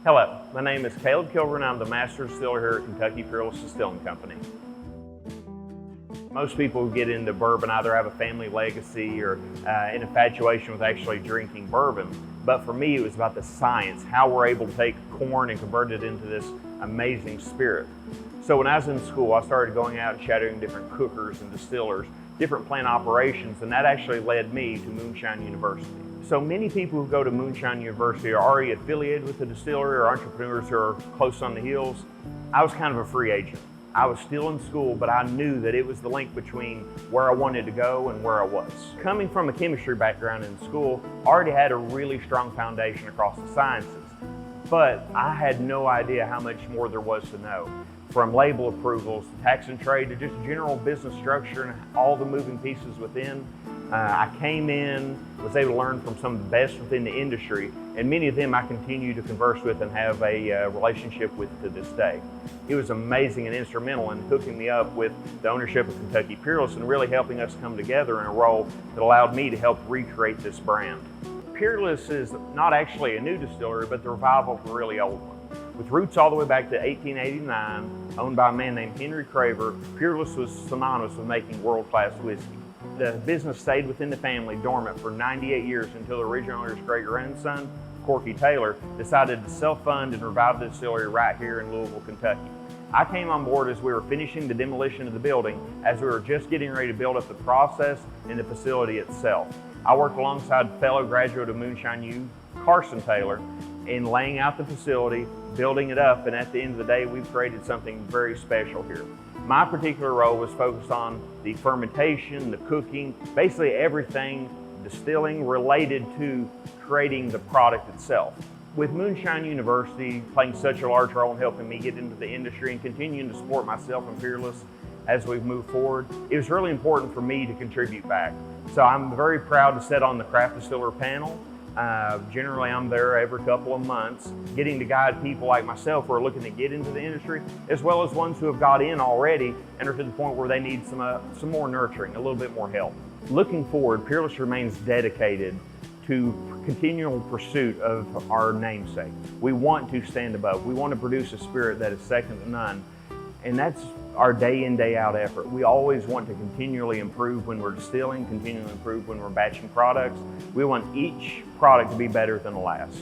Hello, my name is Caleb Kilburn. I'm the Master Distiller here at Kentucky Peerless Distilling Company. Most people who get into bourbon either have a family legacy or an infatuation with actually drinking bourbon. But for me, it was about the science, how we're able to take corn and convert it into this amazing spirit. So when I was in school, I started going out and shadowing different cookers and distillers, different plant operations, and that actually led me to Moonshine University. So many people who go to Moonshine University are already affiliated with the distillery or entrepreneurs who are close on the heels. I was kind of a free agent. I was still in school, but I knew that it was the link between where I wanted to go and where I was. Coming from a chemistry background in school, I already had a really strong foundation across the sciences, but I had no idea how much more there was to know. From label approvals to tax and trade to just general business structure and all the moving pieces within. I came in, was able to learn from some of the best within the industry, and many of them I continue to converse with and have a relationship with to this day. It was amazing and instrumental in hooking me up with the ownership of Kentucky Peerless and really helping us come together in a role that allowed me to help recreate this brand. Peerless is not actually a new distillery, but the revival of a really old one. With roots all the way back to 1889, owned by a man named Henry Craver, Peerless was synonymous with making world-class whiskey. The business stayed within the family dormant for 98 years until the original owner's great grandson, Corky Taylor, decided to self-fund and revive the distillery right here in Louisville, Kentucky. I came on board as we were finishing the demolition of the building, as we were just getting ready to build up the process and the facility itself. I worked alongside fellow graduate of Moonshine U, Carson Taylor, in laying out the facility, building it up, and at the end of the day, we've created something very special here. My particular role was focused on the fermentation, the cooking, basically everything distilling related to creating the product itself. With Moonshine University playing such a large role in helping me get into the industry and continuing to support myself and Peerless as we've moved forward, it was really important for me to contribute back. So I'm very proud to sit on the craft distiller panel. Generally, I'm there every couple of months, getting to guide people like myself who are looking to get into the industry, as well as ones who have got in already and are to the point where they need some more nurturing, a little bit more help. Looking forward, Peerless remains dedicated to continual pursuit of our namesake. We want to stand above. We want to produce a spirit that is second to none, and that's our day in, day out effort. We always want to continually improve when we're distilling, continually improve when we're batching products. We want each product to be better than the last.